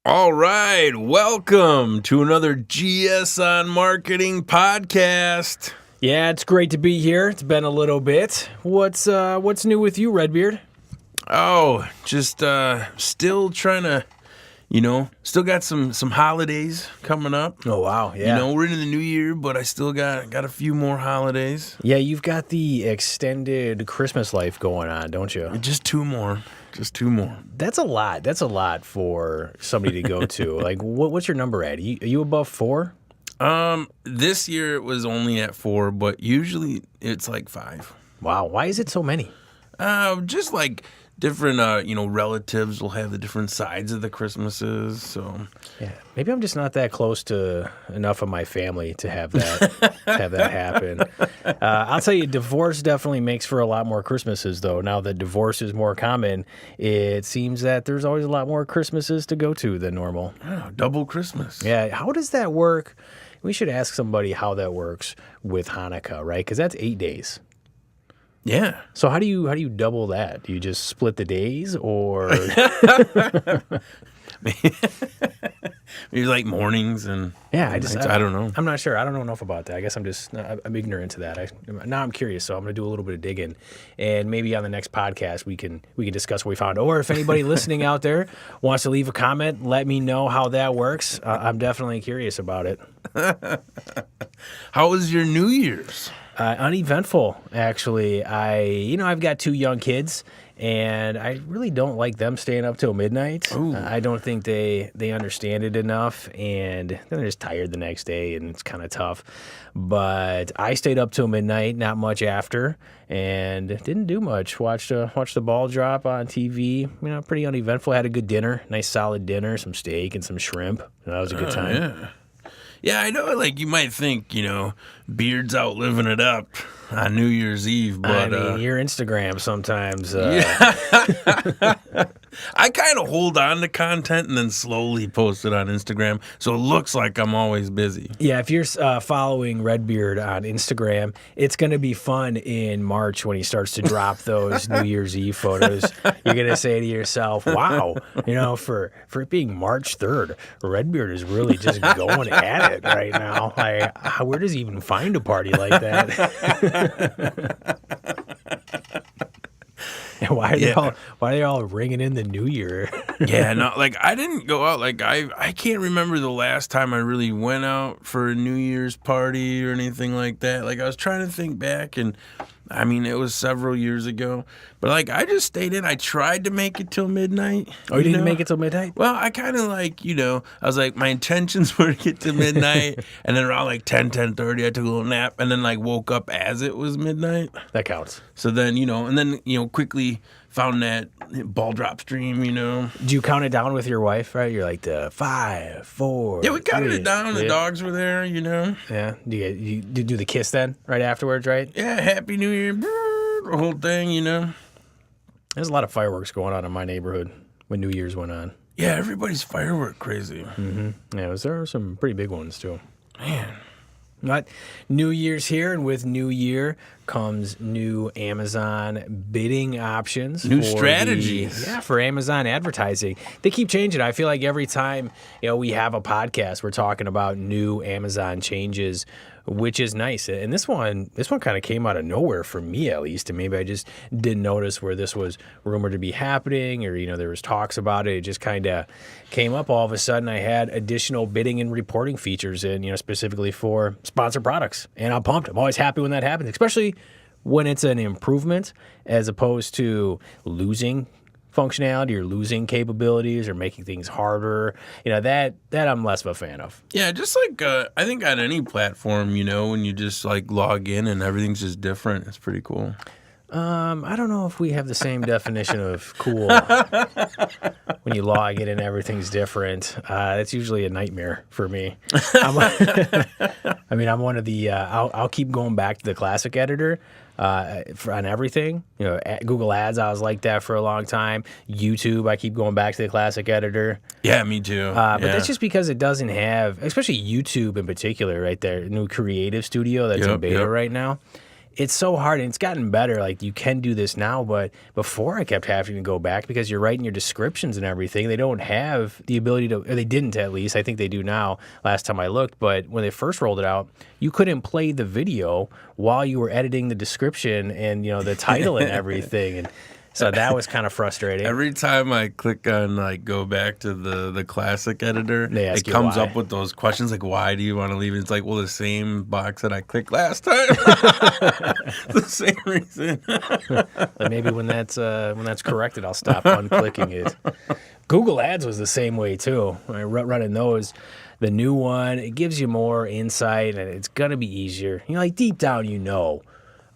All right, welcome to another GS on Marketing podcast. Yeah, it's great to be here. It's been a little bit. What's new with you, Redbeard? Oh, just still trying to, still got some holidays coming up. Oh wow, yeah. We're into the new year, but I still got a few more holidays. Yeah, you've got the extended Christmas life going on, don't you? Just two more. That's a lot. That's a lot for somebody to go to. Like, what's your number at? Are you above 4? This year it was only at 4, but usually it's like 5. Wow, why is it so many? Just like different, relatives will have the different sides of the Christmases. So Yeah, maybe I'm just not that close to enough of my family to have that happen. I'll tell you, divorce definitely makes for a lot more Christmases, though. Now that divorce is more common, it seems that there's always a lot more Christmases to go to than normal. oh, double Christmas. Yeah, how does that work? We should ask somebody how that works with Hanukkah, right? Because that's 8 days. Yeah. So how do you double that? Do you just split the days, or Maybe like mornings and yeah? I don't know. I'm not sure. I don't know enough about that. I guess I'm ignorant to that. Now I'm curious, so I'm going to do a little bit of digging, and maybe on the next podcast we can discuss what we found. Or if anybody listening out there wants to leave a comment, let me know how that works. I'm definitely curious about it. How was your New Year's? Uneventful, actually. I've got 2 young kids, and I really don't like them staying up till midnight. I don't think they understand it enough, and then they're just tired the next day, and it's kind of tough. But I stayed up till midnight, not much after, and didn't do much. Watched the ball drop on TV. Pretty uneventful. Had a good dinner, nice solid dinner, some steak and some shrimp. That was a good time. Yeah. Yeah, I know, like, you might think, Beard's out living it up on New Year's Eve, but... your Instagram sometimes... I kind of hold on to content and then slowly post it on Instagram, so it looks like I'm always busy. Yeah, if you're following Redbeard on Instagram, it's going to be fun in March when he starts to drop those New Year's Eve photos. You're going to say to yourself, wow, for it being March 3rd, Redbeard is really just going at it right now. Like, where does he even find a party like that? Why are they all ringing in the new year? Yeah, no, like, I didn't go out. Like, I can't remember the last time I really went out for a New Year's party or anything like that. Like, I was trying to think back, and it was several years ago. But, like, I just stayed in. I tried to make it till midnight. Oh, you didn't make it till midnight? Well, I kind of I was like, my intentions were to get to midnight. And then around like 10:30, I took a little nap and then, like, woke up as it was midnight. That counts. So then, quickly found that ball drop stream, Do you count it down with your wife, right? You're like, 5, 4. Yeah, we counted 3. it down. The dogs were there, Yeah. Do you do the kiss then, right afterwards, right? Yeah, Happy New Year, the whole thing, There's a lot of fireworks going on in my neighborhood when New Year's went on. Yeah, everybody's firework crazy. Mm-hmm. Yeah, there are some pretty big ones, too. Man. But New Year's here, and with New Year comes new Amazon bidding options. New strategies. For Amazon advertising. They keep changing. I feel like every time we have a podcast, we're talking about new Amazon changes, which is nice. And this one kind of came out of nowhere for me, at least. And maybe I just didn't notice where this was rumored to be happening, or there was talks about it. It just kind of came up all of a sudden. I had additional bidding and reporting features in, specifically for sponsored products. And I'm pumped. I'm always happy when that happens, especially when it's an improvement as opposed to losing functionality or losing capabilities or making things harder. That I'm less of a fan of. Yeah, just like I think on any platform, when you just like log in and everything's just different, it's pretty cool. I don't know if we have the same definition of cool. When you log in and everything's different, it's usually a nightmare for me. I'm one of the. I'll keep going back to the classic editor on everything. Google Ads, I was like that for a long time. YouTube, I keep going back to the classic editor. Yeah, me too. But that's just because it doesn't have, especially YouTube in particular, right there, new Creative Studio that's in beta right now. it's so hard, and it's gotten better. Like, you can do this now, but before I kept having to go back because you're writing your descriptions and everything. They don't have the ability to, or they didn't at least. I think they do now, last time I looked. But when they first rolled it out, you couldn't play the video while you were editing the description and, the title and everything. And so that was kind of frustrating. Every time I click on go back to the classic editor, it you comes why. up with those questions like, why do you want to leave? It's like, well, the same box that I clicked last time. The same reason. Maybe when that's corrected, I'll stop unclicking it. Google Ads was the same way too. Running those, the new one, it gives you more insight and it's gonna be easier. Like deep down,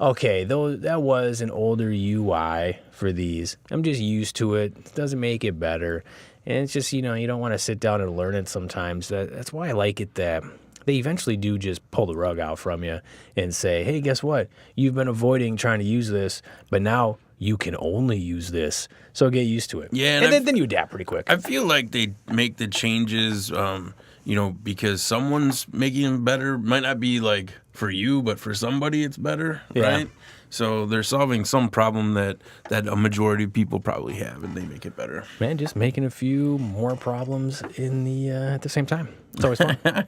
okay, though that was an older UI for these. I'm just used to it. It doesn't make it better. And it's just, you don't want to sit down and learn it sometimes. That's why I like it that they eventually do just pull the rug out from you and say, hey, guess what? You've been avoiding trying to use this, but now you can only use this. So get used to it. Yeah, and then you adapt pretty quick. I feel like they make the changes, because someone's making them better. Might not be like for you, but for somebody it's better, right? So they're solving some problem that a majority of people probably have, and they make it better. Man, just making a few more problems at the same time. It's always fun.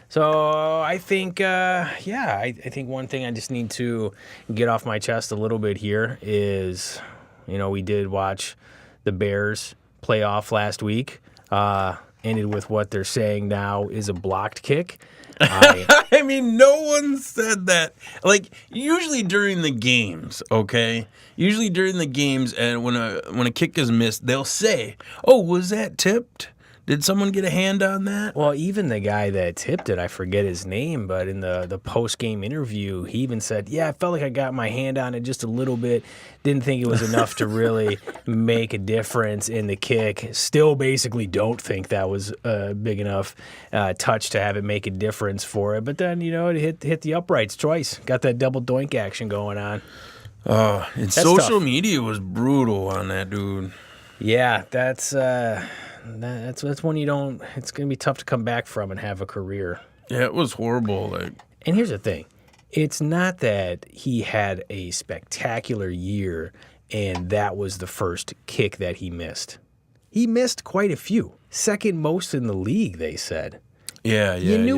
So I think, I think one thing I just need to get off my chest a little bit here is, we did watch the Bears play off last week. Ended with what they're saying now is a blocked kick. I mean, no one said that. Like, usually during the games, okay? Usually during the games, and when a kick is missed, they'll say, oh, was that tipped? Did someone get a hand on that? Well, even the guy that tipped it, I forget his name, but in the post-game interview, he even said, yeah, I felt like I got my hand on it just a little bit. Didn't think it was enough to really make a difference in the kick. Still basically don't think that was a big enough touch to have it make a difference for it. But then, it hit the uprights twice. Got that double doink action going on. And social media was brutal on that dude. Yeah, that's one you don't. It's gonna be tough to come back from and have a career. Yeah, it was horrible. And here's the thing: it's not that he had a spectacular year and that was the first kick that he missed. He missed quite a few, second most in the league. They said. Yeah. You knew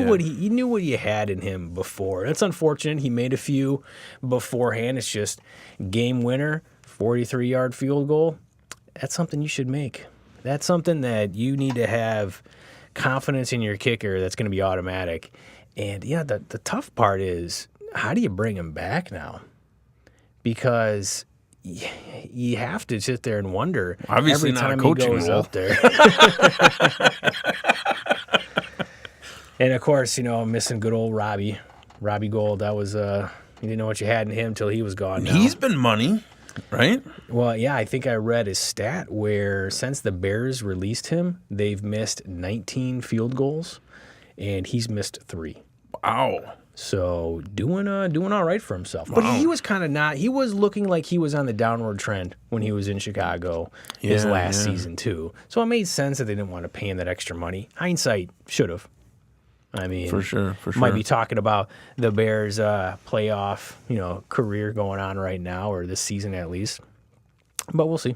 what you had in him before. That's unfortunate. He made a few beforehand. It's just game winner, 43-yard field goal. That's something you should make. That's something that you need to have confidence in your kicker that's going to be automatic. And, the tough part is, how do you bring him back now? Because you have to sit there and wonder Obviously every time not a coaching he goes role. up there. And, of course, missing good old Robbie Gold. That was, you didn't know what you had in him until he was gone. He's been money. Right? Well, yeah, I think I read a stat where since the Bears released him, they've missed 19 field goals, and he's missed 3. Wow. So doing all right for himself. Wow. But he was kind of not. He was looking like he was on the downward trend when he was in Chicago his last season too. So it made sense that they didn't want to pay him that extra money. Hindsight, should have. I mean, for sure. Might be talking about the Bears' playoff, career going on right now, or this season at least. But we'll see.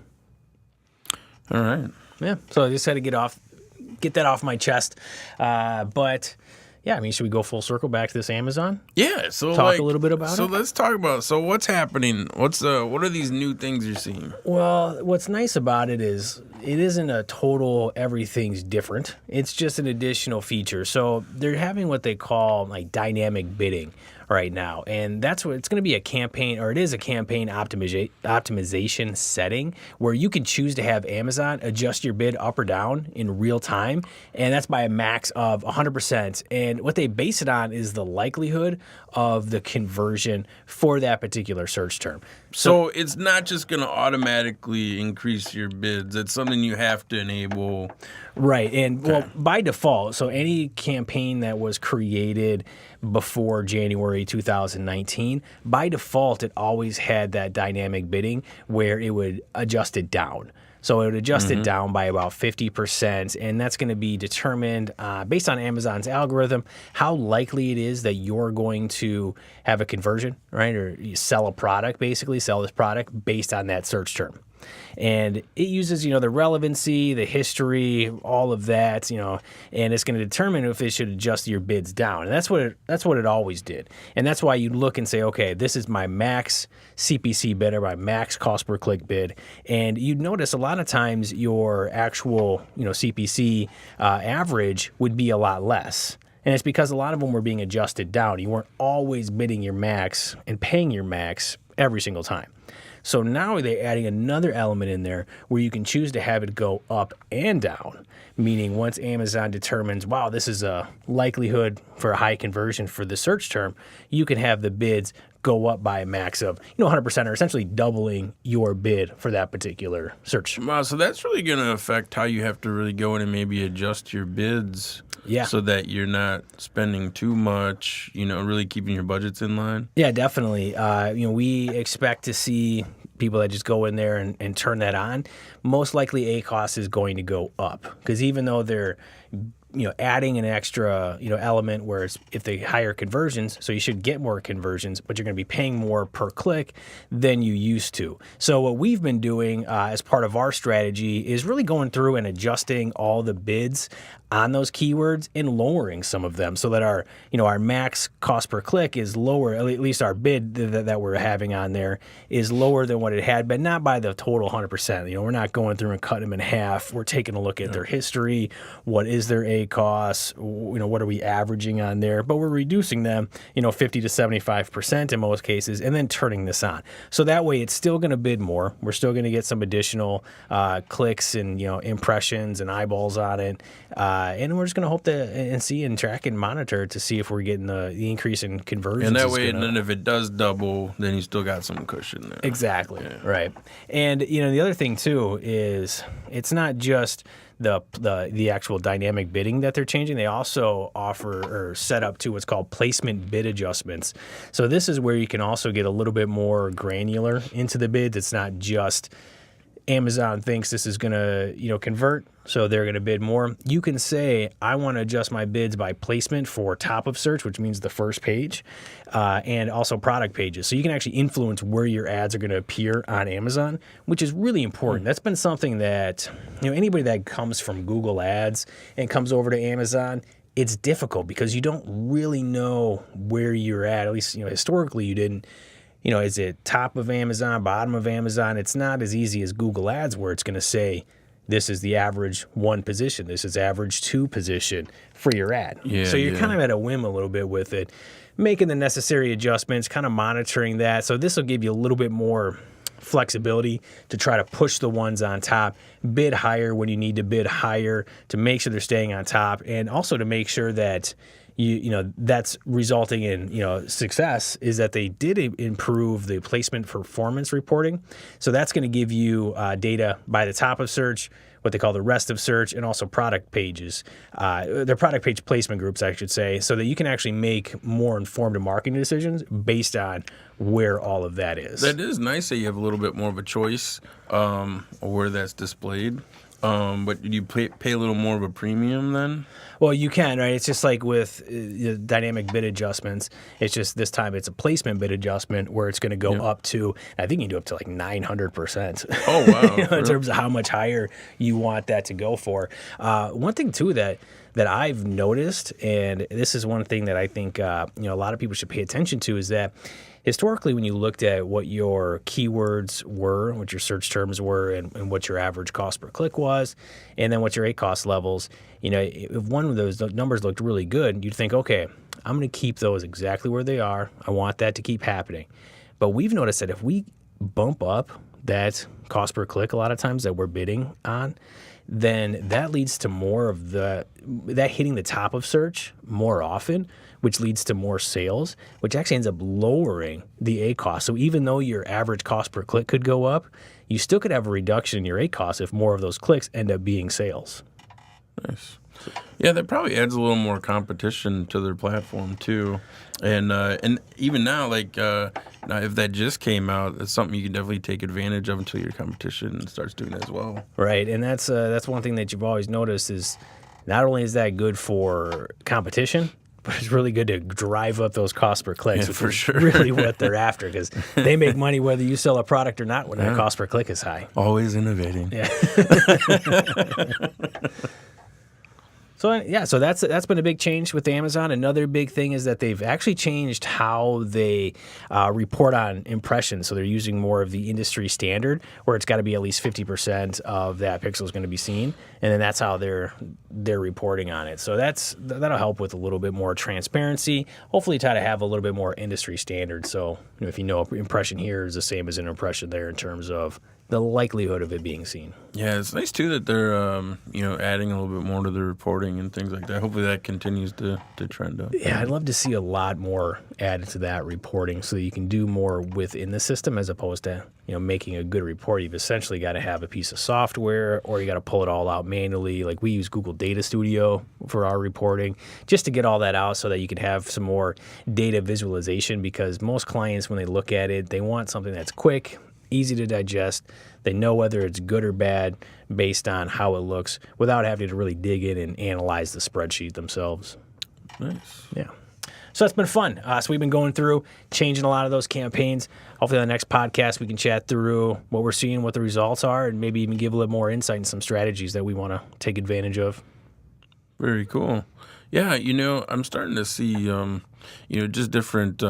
All right. Yeah. So I just had to get that off my chest. But yeah, I mean, should we go full circle back to this Amazon? Yeah. So talk a little bit about it. So let's talk about. So what's happening? What are these new things you're seeing? Well, what's nice about it is it isn't a total everything's different. It's just an additional feature. So they're having what they call like dynamic bidding right now. And that's what it's going to be, a campaign, or it is a campaign optimization setting where you can choose to have Amazon adjust your bid up or down in real time. And that's by a max of 100%. And what they base it on is the likelihood of the conversion for that particular search term. So it's not just going to automatically increase your bids. It's something you have to enable. Right. And well, by default, so any campaign that was created before January 2019, by default, it always had that dynamic bidding where it would adjust it down. So it would adjust it down by about 50%, and that's going to be determined based on Amazon's algorithm, how likely it is that you're going to have a conversion, right? Or you sell a product, basically sell this product based on that search term. And it uses, the relevancy, the history, all of that, and it's going to determine if it should adjust your bids down. And that's what it always did. And that's why you look and say, okay, this is my max CPC bid or my max cost per click bid. And you'd notice a lot of times your actual, CPC average would be a lot less. And it's because a lot of them were being adjusted down. You weren't always bidding your max and paying your max every single time. So now they're adding another element in there where you can choose to have it go up and down, meaning once Amazon determines, wow, this is a likelihood for a high conversion for the search term, you can have the bids go up by a max of 100%, or essentially doubling your bid for that particular search. Wow, so that's really going to affect how you have to really go in and maybe adjust your bids. Yeah. So that you're not spending too much, really keeping your budgets in line. Yeah, definitely. We expect to see people that just go in there and turn that on. Most likely ACOS is going to go up, because even though they're adding an extra, element where it's if they higher conversions, so you should get more conversions, but you're going to be paying more per click than you used to. So what we've been doing as part of our strategy is really going through and adjusting all the bids on those keywords and lowering some of them so that our max cost per click is lower, at least our bid that we're having on there is lower than what it had been, not by the total 100%. We're not going through and cutting them in half. We're taking a look at their history. What is their ACOS? What are we averaging on there? But we're reducing them, 50 to 75% in most cases, and then turning this on. So that way it's still going to bid more. We're still going to get some additional clicks and, impressions and eyeballs on it. And we're just going to hope and see and track and monitor to see if we're getting the increase in conversions. And that way, and then if it does double, then you still got some cushion there. Exactly. Yeah. Right. And, the other thing, too, is it's not just the actual dynamic bidding that they're changing. They also offer or set up to what's called placement bid adjustments. So this is where you can also get a little bit more granular into the bids. It's not just Amazon thinks this is going to, convert, so they're going to bid more. You can say, I want to adjust my bids by placement for top of search, which means the first page, and also product pages. So you can actually influence where your ads are going to appear on Amazon, which is really important. That's been something that, anybody that comes from Google Ads and comes over to Amazon, it's difficult because you don't really know where you're at least, historically you didn't. Is it top of Amazon, bottom of Amazon? It's not as easy as Google Ads where it's going to say, this is the average 1 position. This is average 2 position for your ad. Yeah, so you're kind of at a whim a little bit with it, making the necessary adjustments, kind of monitoring that. So this will give you a little bit more flexibility to try to push the ones on top, bid higher when you need to bid higher to make sure they're staying on top, and also to make sure that that's resulting in, success is that they did improve the placement performance reporting. So that's going to give you data by the top of search, what they call the rest of search, and also product pages. Their product page placement groups, I should say, so that you can actually make more informed marketing decisions based on where all of that is. That is nice that you have a little bit more of a choice of where that's displayed. But do you pay a little more of a premium then? Well, you can, right? It's just like with dynamic bid adjustments. It's just this time it's a placement bid adjustment where it's going to go up to, I think you can do up to like 900%. Oh, wow. In terms of how much higher you want that to go for. One thing, too, that I've noticed, and this is one thing that I think a lot of people should pay attention to, is that historically, when you looked at what your keywords were, what your search terms were, and what your average cost per click was, and then what your ACOS levels, if one of those numbers looked really good, you'd think, okay, I'm going to keep those exactly where they are. I want that to keep happening. But we've noticed that if we bump up that cost per click a lot of times that we're bidding on, then that leads to more of that hitting the top of search more often, which leads to more sales, which actually ends up lowering the ACOS. So even though your average cost per click could go up, you still could have a reduction in your ACOS if more of those clicks end up being sales. Nice. Yeah, that probably adds a little more competition to their platform too, and even now, now if that just came out, it's something you can definitely take advantage of until your competition starts doing it as well. Right, and that's one thing that you've always noticed is not only is that good for competition, but it's really good to drive up those costs per click. Yeah, which for is sure. Really what they're after, because they make money whether you sell a product or not when that cost per click is high. Always innovating. Yeah. So that's been a big change with Amazon. Another big thing is that they've actually changed how they report on impressions. So they're using more of the industry standard, where it's got to be at least 50% of that pixel is going to be seen, and then that's how they're reporting on it. So that'll help with a little bit more transparency. Hopefully, try to have a little bit more industry standard. So if an impression here is the same as an impression there in terms of the likelihood of it being seen. Yeah, it's nice too that they're adding a little bit more to the reporting and things like that. Hopefully that continues to trend up. Yeah, I'd love to see a lot more added to that reporting so that you can do more within the system as opposed to making a good report. You've essentially got to have a piece of software, or you got to pull it all out manually. Like we use Google Data Studio for our reporting just to get all that out so that you can have some more data visualization, because most clients, when they look at it, they want something that's quick, easy to digest. They know whether it's good or bad based on how it looks without having to really dig in and analyze the spreadsheet themselves. Nice. Yeah. So that's been fun. So we've been going through, changing a lot of those campaigns. Hopefully on the next podcast we can chat through what we're seeing, what the results are, and maybe even give a little more insight and some strategies that we want to take advantage of. Very cool. Yeah, I'm starting to see, just different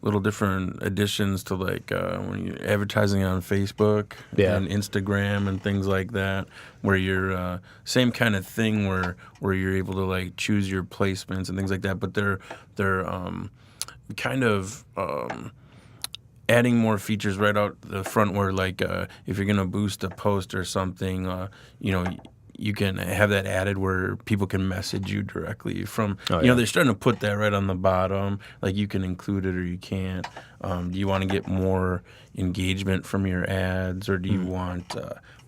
little different additions to when you're advertising on Facebook and Instagram and things like that, where you're same kind of thing where you're able to choose your placements and things like that, but they're kind of adding more features right out the front where if you're gonna boost a post or something, you can have that added where people can message you directly from, they're starting to put that right on the bottom. You can include it or you can't. Do you want to get more engagement from your ads, or do you want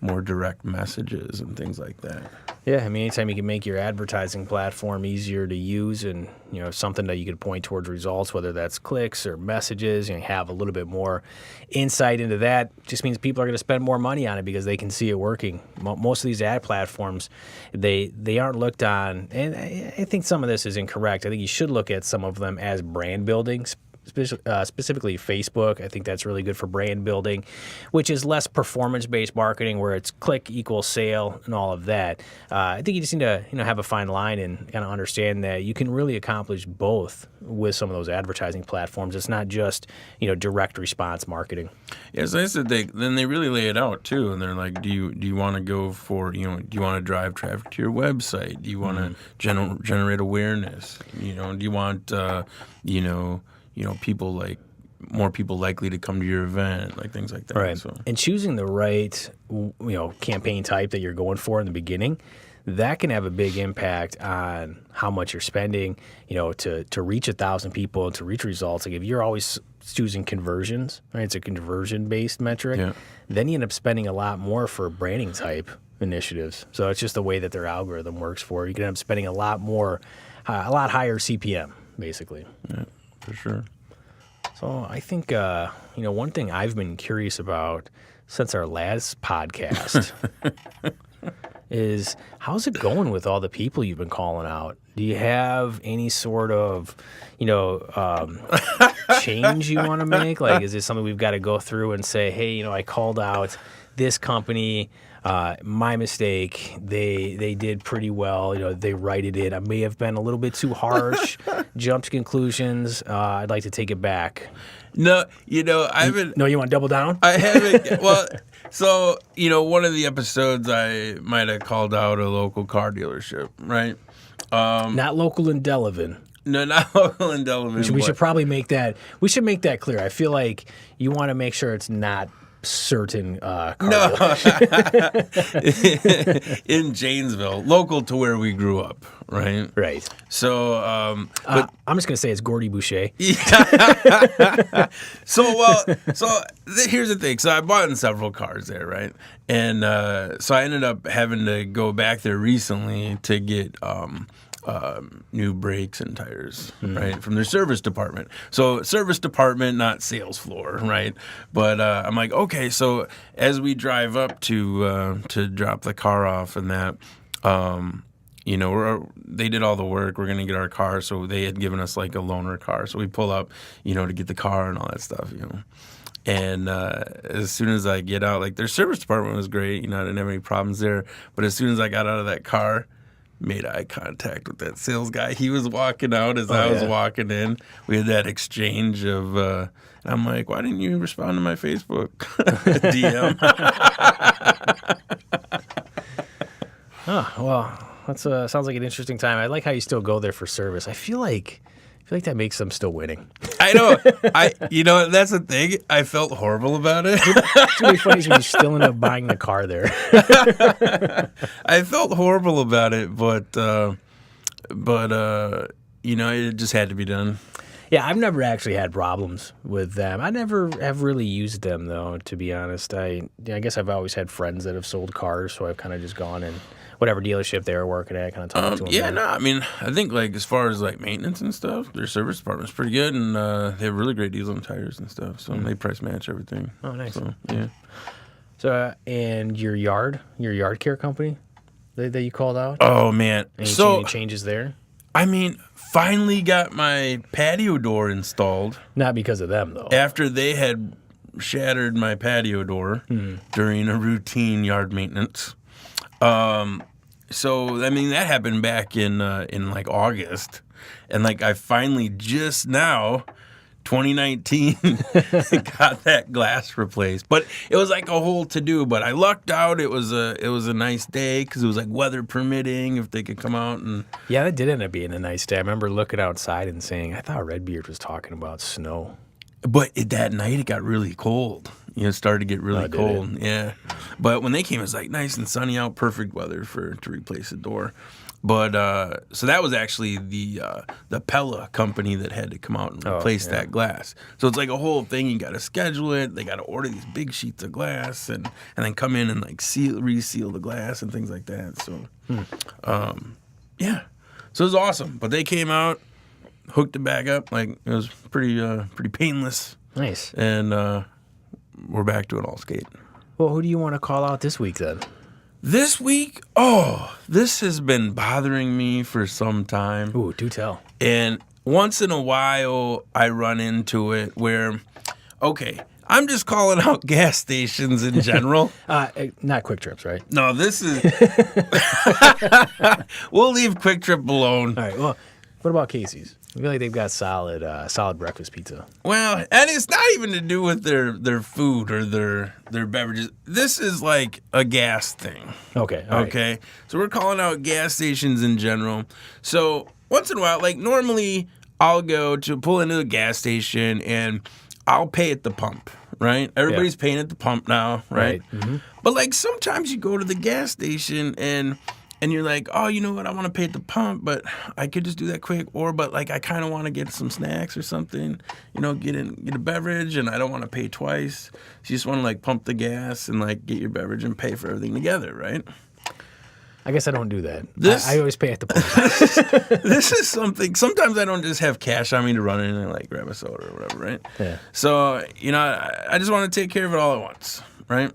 more direct messages and things like that? Yeah, anytime you can make your advertising platform easier to use and, something that you could point towards results, whether that's clicks or messages, have a little bit more insight into that, just means people are going to spend more money on it because they can see it working. Most of these ad platforms, they aren't looked on, and I think some of this is incorrect. I think you should look at some of them as brand building, specifically Facebook. I think that's really good for brand building, which is less performance-based marketing where it's click equals sale and all of that. I think you just need to have a fine line and kind of understand that you can really accomplish both with some of those advertising platforms. It's not just direct response marketing. Yeah, so I said they really lay it out too, and they're like, do you want to go for do you want to drive traffic to your website? Do you want to generate awareness? Do you want people more people likely to come to your event, things like that. Right. So. And choosing the right, campaign type that you're going for in the beginning, that can have a big impact on how much you're spending, to reach 1,000 people and to reach results. If you're always choosing conversions, right? It's a conversion-based metric. Then you end up spending a lot more for branding type initiatives. So it's just the way that their algorithm works for. You can end up spending a lot higher CPM, basically. Yeah. For sure. So I think, one thing I've been curious about since our last podcast is how's it going with all the people you've been calling out? Do you have any sort of, change you want to make? Is this something we've got to go through and say, hey, I called out this company, my mistake. They did pretty well. They righted it. I may have been a little bit too harsh, jumped to conclusions. I'd like to take it back. No, I haven't. No, you want to double down? I haven't. Well, so, one of the episodes I might have called out a local car dealership, right? Not local in Delavan. No, not local in Delavan. We should probably make that. We should make that clear. I feel like you want to make sure it's not certain car No, dealership. in Janesville, local to where we grew up, right? Right. So, I'm just going to say it's Gordy Boucher. Here's the thing. So I bought in several cars there, right? And so I ended up having to go back there recently to get new brakes and tires, right, from their service department. So service department, not sales floor, right? But I'm like, okay. So as we drive up to drop the car off and that, they did all the work. We're gonna get our car, so they had given us like a loaner car. So we pull up, to get the car and all that stuff, And as soon as I get out, like their service department was great, I didn't have any problems there. But as soon as I got out of that car, made eye contact with that sales guy. He was walking out as I was walking in. We had that exchange of, and I'm like, why didn't you respond to my Facebook DM? Oh, well, that sounds like an interesting time. I like how you still go there for service. I feel like that makes them still winning. I know. That's the thing. I felt horrible about it. It's really funny when you still end up buying the car there. I felt horrible about it, but it just had to be done. Yeah, I've never actually had problems with them. I never have really used them, though, to be honest. I guess I've always had friends that have sold cars, so I've kind of just gone and whatever dealership they were working at, kind of talked to them. Yeah, no, I mean, I think like as far as like maintenance and stuff, their service department's pretty good, and they have really great deals on tires and stuff. So they price match everything. Oh, nice. So yeah. So and your yard care company that you called out? Oh man, Any changes there? I mean, finally got my patio door installed. Not because of them though. After they had shattered my patio door during a routine yard maintenance. So I mean that happened back in like August, and like I finally just now, 2019, got that glass replaced. But it was like a whole to do. But I lucked out. It was a nice day because it was like weather permitting if they could come out and. Yeah, that did end up being a nice day. I remember looking outside and saying, I thought Redbeard was talking about snow. But that night it got really cold. It started to get really cold. Yeah. But when they came, it was like nice and sunny out, perfect weather to replace the door. But so that was actually the Pella company that had to come out and replace that glass. So it's like a whole thing. You got to schedule it. They got to order these big sheets of glass and then come in and like reseal the glass and things like that. So yeah. So it was awesome. But they came out, hooked it back up. Like it was pretty painless. Nice. And we're back to an all skate. Well, who do you want to call out this week then? This week, this has been bothering me for some time. Ooh, do tell. And once in a while, I run into it where, okay, I'm just calling out gas stations in general. Not Quick Trips, right? No, this is... We'll leave Quick Trip alone. All right, well, what about Casey's? I feel like they've got solid breakfast pizza. Well, and it's not even to do with their food or their beverages. This is like a gas thing. Okay. Okay. Right. So we're calling out gas stations in general. So once in a while, like normally I'll go to pull into a gas station and I'll pay at the pump, right? Everybody's paying at the pump now, right? Mm-hmm. But like sometimes you go to the gas station and you're like, oh, you know what? I want to pay at the pump, but I could just do that quick. But like, I kind of want to get some snacks or something, get a beverage, and I don't want to pay twice. So you just want to like pump the gas and like get your beverage and pay for everything together, right? I guess I don't do that. I always pay at the pump. This is something. Sometimes I don't just have cash on me to run in and like grab a soda or whatever, right? Yeah. So I just want to take care of it all at once, right?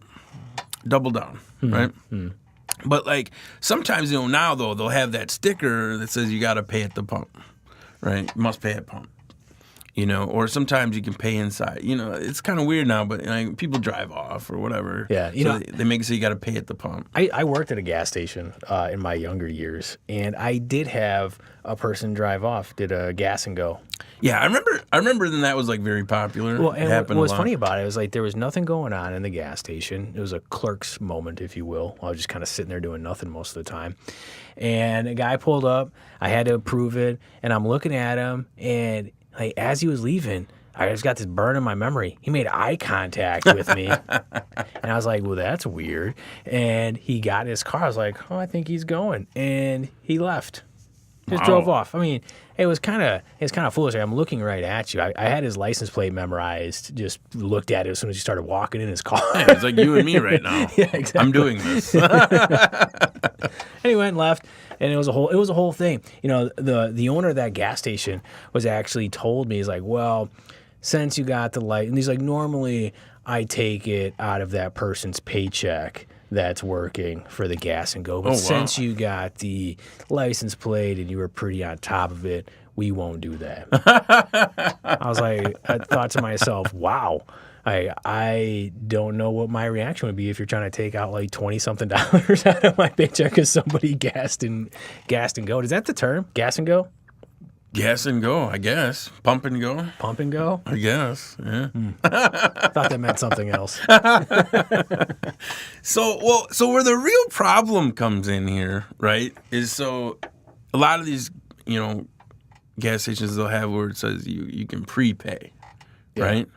Double down, right? Mm-hmm. But like sometimes now though they'll have that sticker that says you got to pay at the pump, right? You must pay at pump, or sometimes you can pay inside. It's kind of weird now, but people drive off or whatever. Yeah, they make it so you got to pay at the pump. I worked at a gas station in my younger years, and I did have a person drive off, did a gas and go. Yeah, I remember then that was like very popular. Well, and what was funny about it was like there was nothing going on in the gas station. It was a clerk's moment, if you will. I was just kind of sitting there doing nothing most of the time. And a guy pulled up. I had to approve it, and I'm looking at him, and like as he was leaving, I just got this burn in my memory. He made eye contact with me. And I was like, well, that's weird. And he got in his car. I was like, oh, I think he's going. And he left. Just drove off. I mean, it was kind of foolish. I'm looking right at you. I had his license plate memorized. Just looked at it as soon as he started walking in his car. Yeah, it's like you and me right now. Yeah, exactly. I'm doing this. And he went and left, and it was a whole thing. You know, the owner of that gas station was actually told me, he's like, well, since you got the light, and he's like, normally I take it out of that person's paycheck that's working for the gas and go. But since you got the license plate and you were pretty on top of it, we won't do that. I thought to myself, wow. I don't know what my reaction would be if you're trying to take out like $20-something out of my paycheck because somebody gassed and go. Is that the term? Gas and go? Gas and go, I guess. Pump and go. Pump and go? I guess, yeah. Thought that meant something else. So where the real problem comes in here, right, is so a lot of these, gas stations, they'll have where it says you can prepay, right?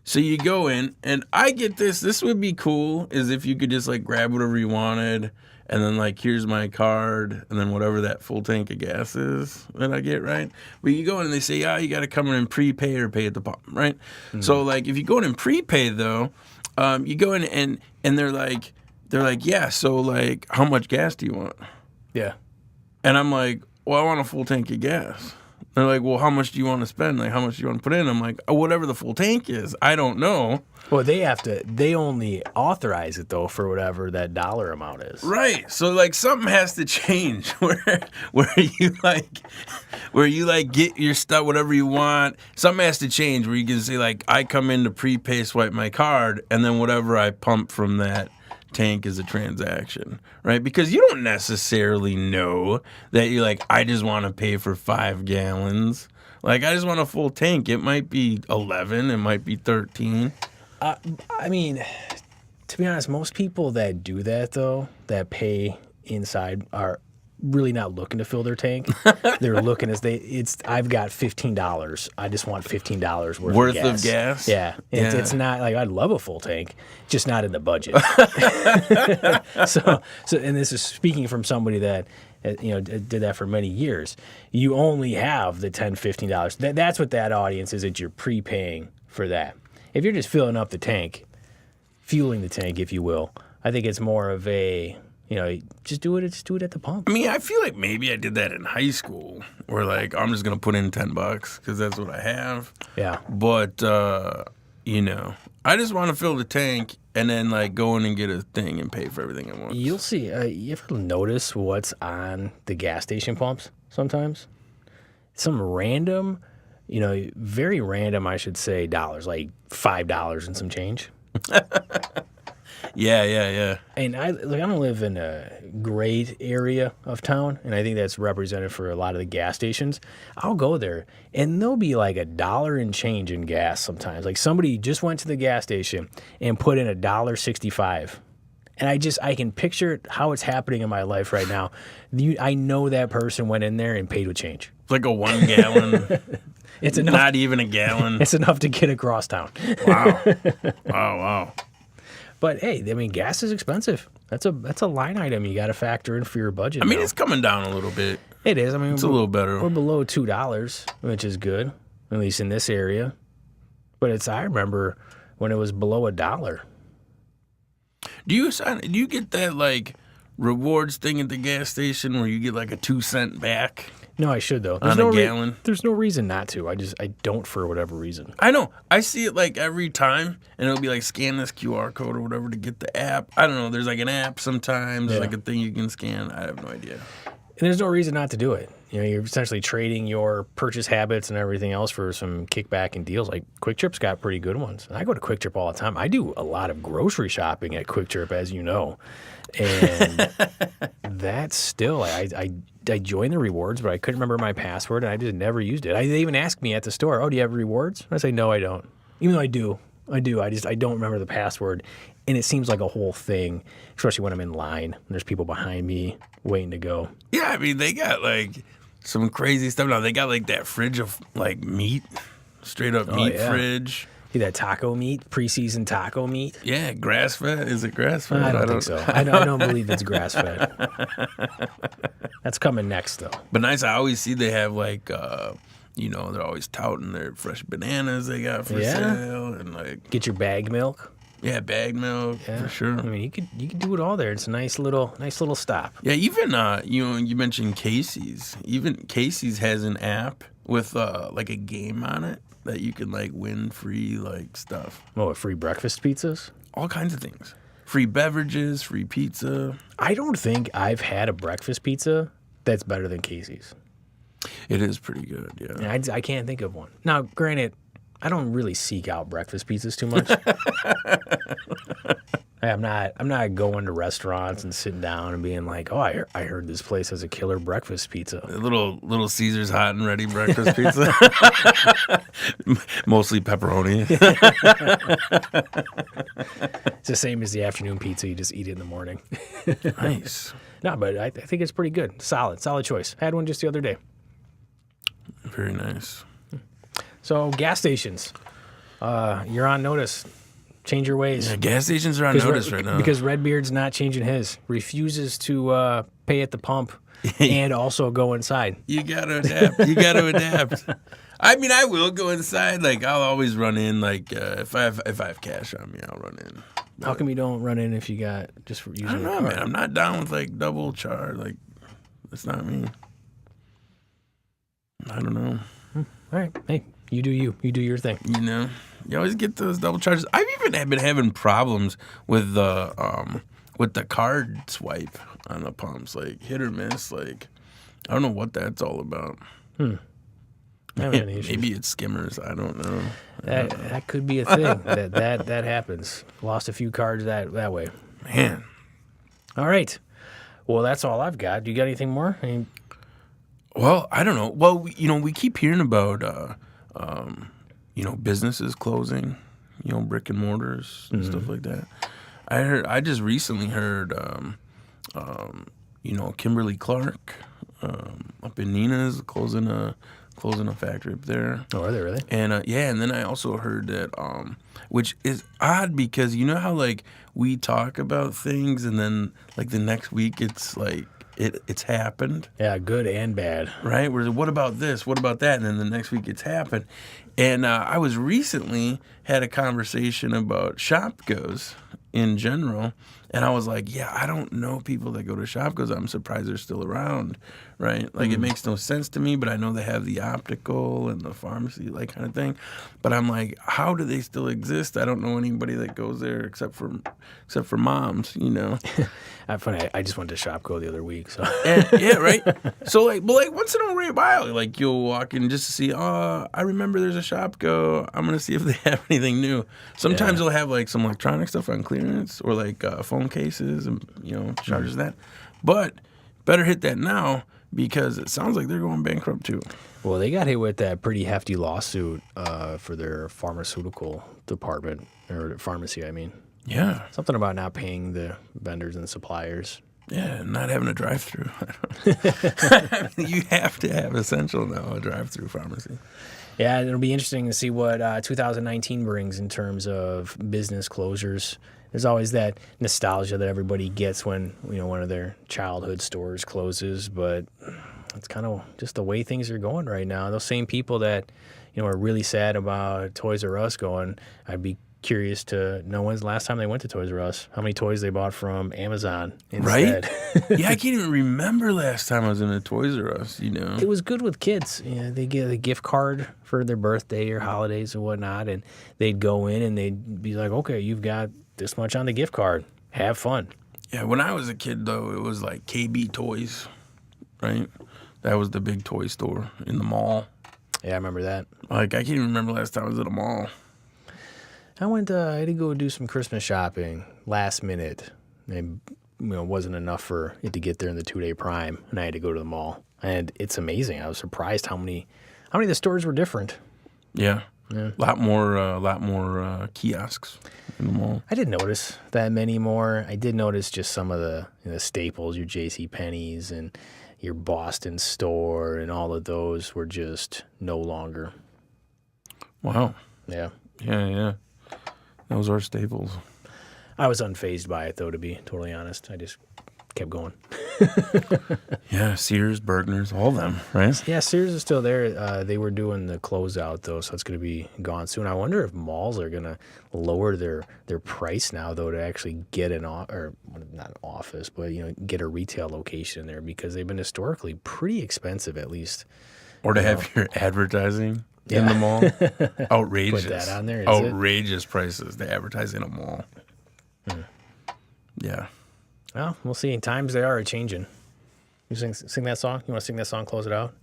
So you go in, and I get this. This would be cool, is if you could just, like, grab whatever you wanted, and then, like, here's my card, and then whatever that full tank of gas is that I get, right? But you go in and they say, you got to come in and prepay or pay at the pump, right? Mm-hmm. So, like, if you go in and prepay, though, you go in and they're like, yeah, so, like, how much gas do you want? Yeah. And I'm like, well, I want a full tank of gas. They're like, well, how much do you want to spend? Like, how much do you want to put in? I'm like, whatever the full tank is. I don't know. Well, they only authorize it, though, for whatever that dollar amount is. Right. So, like, something has to change where you get your stuff, whatever you want. Something has to change where you can say, like, I come in to prepay, swipe my card, and then whatever I pump from that tank is a transaction, right? Because you don't necessarily know that you're like, I just want to pay for 5 gallons. Like, I just want a full tank. It might be 11. It might be 13. I mean, to be honest, most people that do that, though, that pay inside are really not looking to fill their tank. They're looking I've got $15. I just want $15 worth of gas. Yeah. It's not like I'd love a full tank, just not in the budget. So and this is speaking from somebody that did that for many years. You only have the $10, $15. That's what that audience is, that you're prepaying for that. If you're just filling up the tank, fueling the tank, if you will, I think it's more of a just do it at the pump. I mean, I feel like maybe I did that in high school, where like I'm just gonna put in $10 because that's what I have. Yeah. But I just want to fill the tank and then like go in and get a thing and pay for everything at once. You'll see. You ever notice what's on the gas station pumps sometimes? Some random, very random, I should say, dollars, like $5 and some change. Yeah. And I don't live in a great area of town, and I think that's represented for a lot of the gas stations. I'll go there, and there'll be like $1 and change in gas sometimes. Like somebody just went to the gas station and put in $1.65. And I can picture how it's happening in my life right now. I know that person went in there and paid with change. It's like a 1 gallon. It's enough, not even a gallon. It's enough to get across town. Wow. But hey, I mean, gas is expensive. That's a line item you got to factor in for your budget. I mean, it's coming down a little bit. It is. I mean, it's a little better. We're below $2, which is good, at least in this area. But I remember when it was below $1. Do you get that like rewards thing at the gas station where you get like a 2-cent back? No, I should though. On a gallon. There's no reason not to. I don't for whatever reason. I know. I see it like every time, and it'll be like scan this QR code or whatever to get the app. I don't know. There's like an app sometimes. There's like a thing you can scan. I have no idea. And there's no reason not to do it. You're essentially trading your purchase habits and everything else for some kickback and deals. Like Quick Trip's got pretty good ones. I go to Quick Trip all the time. I do a lot of grocery shopping at Quick Trip, as you know. And that's still, I joined the rewards, but I couldn't remember my password, and I just never used it. They even asked me at the store, do you have rewards? I say, no, I don't. Even though I do. I don't remember the password. And it seems like a whole thing, especially when I'm in line and there's people behind me waiting to go. Yeah, I mean, they got like some crazy stuff now. They got like that fridge of like meat Straight up meat yeah. fridge. See that taco meat, preseason taco meat? Yeah, grass fed. Is it grass fed? I don't think so. I don't believe it's grass fed. That's coming next, though. But nice. I always see they have like, they're always touting their fresh bananas they got for sale, and like Get your bag milk. yeah, bag milk for sure. I mean, you could do it all there. It's a nice little stop. Yeah, even you mentioned Casey's. Even Casey's has an app with like a game on it that you can like win free like stuff. Oh, free breakfast pizzas? All kinds of things. Free beverages, free pizza. I don't think I've had a breakfast pizza that's better than Casey's. It is pretty good, yeah. And I can't think of one. Now, granted, I don't really seek out breakfast pizzas too much. I'm not going to restaurants and sitting down and being like, oh, I heard this place has a killer breakfast pizza. A little Caesar's hot and ready breakfast pizza. Mostly pepperoni. It's the same as the afternoon pizza. You just eat it in the morning. Nice. No, but I think it's pretty good. Solid choice. Had one just the other day. Very nice. So gas stations, you're on notice. Change your ways. Yeah, gas stations are on notice right now. Because Redbeard's not changing his. Refuses to pay at the pump and also go inside. You gotta adapt. I mean, I will go inside. Like, I'll always run in. Like, if I have cash on me, I'll run in. But How come you don't run in if you got just using I don't the know, car? man. I'm not down with like double charge. Like, that's not me. I don't know. All right. Hey, you do you. You do your thing. You always get those double charges. I've even been having problems with the card swipe on the pumps, like hit or miss. Like, I don't know what that's all about. I haven't had any issues. Maybe it's skimmers. I don't know. That could be a thing. that happens. Lost a few cards that way. Man. All right. Well, that's all I've got. Do you got anything more? Well, I don't know. Well, we keep hearing about, businesses closing, brick and mortars and stuff like that. I just recently heard, Kimberly Clark up in Nina's closing a factory up there. Oh, are they really? And and then I also heard that, which is odd because you know how like we talk about things and then like the next week it's like it's happened. Yeah, good and bad. Right? Where what about this? What about that? And then the next week it's happened. And I was recently had a conversation about Shopgoes in general. And I was like, yeah, I don't know people that go to Shopgoes. I'm surprised they're still around, right? Like, it makes no sense to me, but I know they have the optical and the pharmacy, like, kind of thing. But I'm like, how do they still exist? I don't know anybody that goes there except for moms, Funny, I just went to Shopko the other week. So yeah, right? So, like, but, like, once in a while, like, you'll walk in just to see, I remember there's a Shopko. I'm going to see if they have anything new. Sometimes they'll have, like, some electronic stuff on clearance or, like, phone cases and, charges that. But better hit that now because it sounds like they're going bankrupt, too. Well, they got hit with that pretty hefty lawsuit for their pharmaceutical department, or pharmacy, I mean. Yeah. Something about not paying the vendors and suppliers. Yeah, not having a drive-through. You have to have essential now, a drive-through pharmacy. Yeah, it'll be interesting to see what 2019 brings in terms of business closures. There's always that nostalgia that everybody gets when one of their childhood stores closes, but it's kind of just the way things are going right now. Those same people that are really sad about Toys R Us going, I'd be curious to know when's the last time they went to Toys R Us, how many toys they bought from Amazon instead. Right? Yeah, I can't even remember last time I was in a Toys R Us, It was good with kids. They get a gift card for their birthday or holidays or whatnot, and they'd go in and they'd be like, okay, you've got this much on the gift card. Have fun. Yeah, when I was a kid, though, it was like KB Toys, right? That was the big toy store in the mall. Yeah, I remember that. Like, I can't even remember last time I was at a mall. I had to go do some Christmas shopping last minute. And, it wasn't enough for it to get there in the 2-day prime, and I had to go to the mall. And it's amazing. I was surprised how many of the stores were different. Yeah. A lot more kiosks in the mall. I didn't notice that many more. I did notice just some of the staples, your J.C. Penney's and your Boston store, and all of those were just no longer. Wow. Yeah. Yeah. Those are staples. I was unfazed by it, though, to be totally honest. I just kept going. Yeah, Sears, Bergner's, all of them, right? Yeah, Sears is still there. They were doing the closeout, though, so it's going to be gone soon. I wonder if malls are going to lower their price now, though, to actually get not an office, but get a retail location there, because they've been historically pretty expensive, at least. Or to have your advertising in the mall. Outrageous. Put that on there. Outrageous prices to advertise in a mall. Yeah. Well, we'll see. Times they are changing. You sing that song? You want to sing that song, close it out?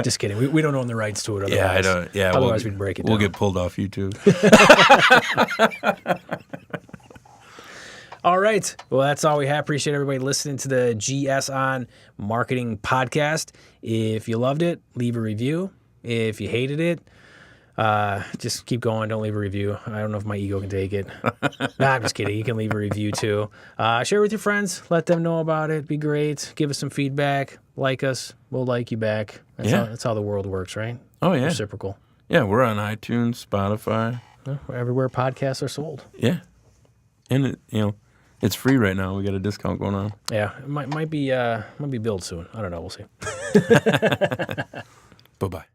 Just kidding. We don't own the rights to it. Otherwise, Yeah, I don't. Yeah, otherwise we'd break it down. We'll get pulled off YouTube. All right. Well, that's all we have. Appreciate everybody listening to the GS on Marketing podcast. If you loved it, leave a review. If you hated it, just keep going. Don't leave a review. I don't know if my ego can take it. Nah, I'm just kidding. You can leave a review too. Share with your friends. Let them know about it. Be great. Give us some feedback. Like us. We'll like you back. That's how the world works, right? Oh, yeah. Reciprocal. Yeah, we're on iTunes, Spotify. Everywhere podcasts are sold. Yeah. And it's free right now. We got a discount going on. Yeah, it might be billed soon. I don't know. We'll see. Bye-bye.